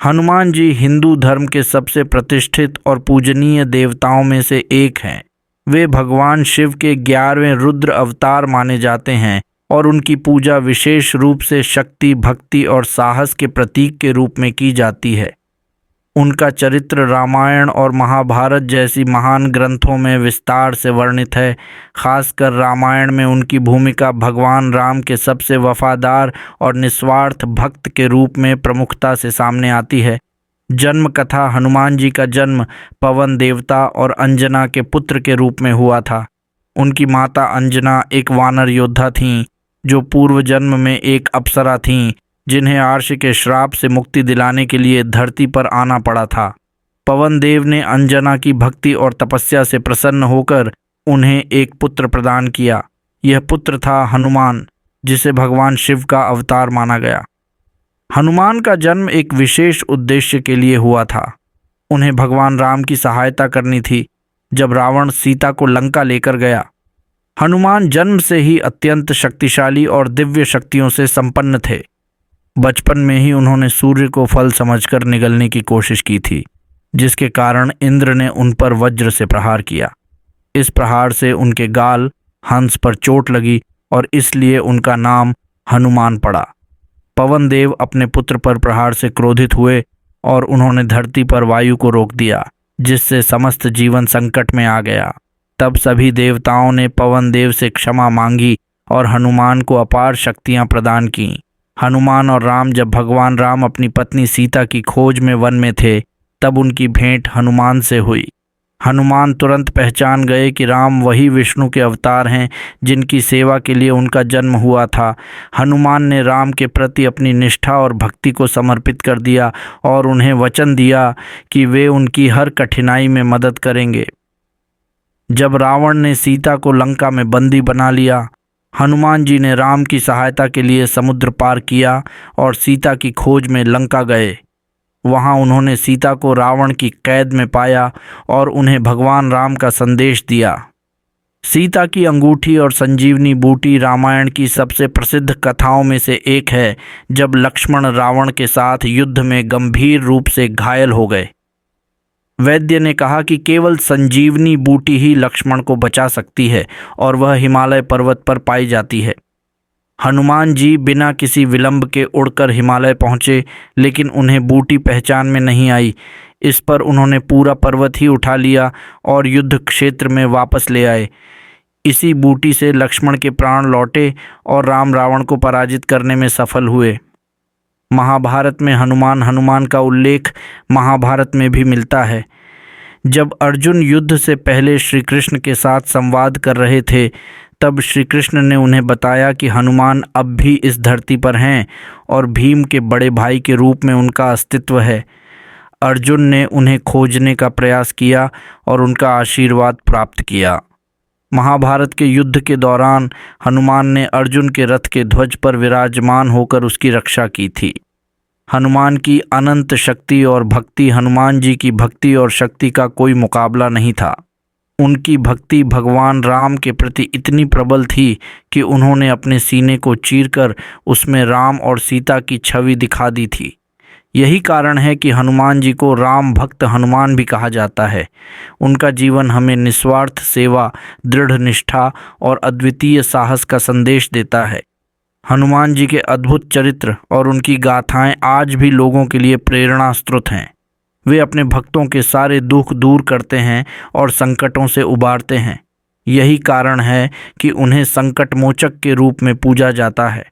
हनुमान जी हिंदू धर्म के सबसे प्रतिष्ठित और पूजनीय देवताओं में से एक हैं। वे भगवान शिव के 11वें रुद्र अवतार माने जाते हैं और उनकी पूजा विशेष रूप से शक्ति, भक्ति और साहस के प्रतीक के रूप में की जाती है। उनका चरित्र रामायण और महाभारत जैसी महान ग्रंथों में विस्तार से वर्णित है। खासकर रामायण में उनकी भूमिका भगवान राम के सबसे वफादार और निस्वार्थ भक्त के रूप में प्रमुखता से सामने आती है। जन्म कथा: हनुमान जी का जन्म पवन देवता और अंजना के पुत्र के रूप में हुआ था। उनकी माता अंजना एक वानर योद्धा थीं, जो पूर्व जन्म में एक अप्सरा थीं, जिन्हें आर्ष के श्राप से मुक्ति दिलाने के लिए धरती पर आना पड़ा था। पवन देव ने अंजना की भक्ति और तपस्या से प्रसन्न होकर उन्हें एक पुत्र प्रदान किया। यह पुत्र था हनुमान, जिसे भगवान शिव का अवतार माना गया। हनुमान का जन्म एक विशेष उद्देश्य के लिए हुआ था। उन्हें भगवान राम की सहायता करनी थी जब रावण सीता को लंका लेकर गया। हनुमान जन्म से ही अत्यंत शक्तिशाली और दिव्य शक्तियों से संपन्न थे। बचपन में ही उन्होंने सूर्य को फल समझकर निगलने की कोशिश की थी, जिसके कारण इंद्र ने उन पर वज्र से प्रहार किया। इस प्रहार से उनके गाल हंस पर चोट लगी और इसलिए उनका नाम हनुमान पड़ा। पवन देव अपने पुत्र पर प्रहार से क्रोधित हुए और उन्होंने धरती पर वायु को रोक दिया, जिससे समस्त जीवन संकट में आ गया। तब सभी देवताओं ने पवन देव से क्षमा मांगी और हनुमान को अपार शक्तियां प्रदान की। हनुमान और राम जब भगवान राम अपनी पत्नी सीता की खोज में वन में थे, तब उनकी भेंट हनुमान से हुई। हनुमान तुरंत पहचान गए कि राम वही विष्णु के अवतार हैं जिनकी सेवा के लिए उनका जन्म हुआ था। हनुमान ने राम के प्रति अपनी निष्ठा और भक्ति को समर्पित कर दिया और उन्हें वचन दिया कि वे उनकी हर कठिनाई में मदद करेंगे। जब रावण ने सीता को लंका में बंदी बना लिया, हनुमान जी ने राम की सहायता के लिए समुद्र पार किया और सीता की खोज में लंका गए। वहां उन्होंने सीता को रावण की कैद में पाया और उन्हें भगवान राम का संदेश दिया। सीता की अंगूठी और संजीवनी बूटी रामायण की सबसे प्रसिद्ध कथाओं में से एक है, जब लक्ष्मण रावण के साथ युद्ध में गंभीर रूप से घायल हो गए। वैद्य ने कहा कि केवल संजीवनी बूटी ही लक्ष्मण को बचा सकती है और वह हिमालय पर्वत पर पाई जाती है। हनुमान जी बिना किसी विलंब के उड़कर हिमालय पहुँचे, लेकिन उन्हें बूटी पहचान में नहीं आई। इस पर उन्होंने पूरा पर्वत ही उठा लिया और युद्ध क्षेत्र में वापस ले आए। इसी बूटी से लक्ष्मण के प्राण लौटे और राम रावण को पराजित करने में सफल हुए। महाभारत में हनुमान का उल्लेख महाभारत में भी मिलता है। जब अर्जुन युद्ध से पहले श्री कृष्ण के साथ संवाद कर रहे थे, तब श्री कृष्ण ने उन्हें बताया कि हनुमान अब भी इस धरती पर हैं और भीम के बड़े भाई के रूप में उनका अस्तित्व है। अर्जुन ने उन्हें खोजने का प्रयास किया और उनका आशीर्वाद प्राप्त किया। महाभारत के युद्ध के दौरान हनुमान ने अर्जुन के रथ के ध्वज पर विराजमान होकर उसकी रक्षा की थी। हनुमान की अनंत शक्ति और भक्ति हनुमान जी की भक्ति और शक्ति का कोई मुकाबला नहीं था। उनकी भक्ति भगवान राम के प्रति इतनी प्रबल थी कि उन्होंने अपने सीने को चीरकर उसमें राम और सीता की छवि दिखा दी थी। यही कारण है कि हनुमान जी को राम भक्त हनुमान भी कहा जाता है। उनका जीवन हमें निस्वार्थ सेवा, दृढ़ निष्ठा और अद्वितीय साहस का संदेश देता है। हनुमान जी के अद्भुत चरित्र और उनकी गाथाएं आज भी लोगों के लिए प्रेरणा स्रोत हैं। वे अपने भक्तों के सारे दुख दूर करते हैं और संकटों से उबारते हैं। यही कारण है कि उन्हें संकट मोचक के रूप में पूजा जाता है।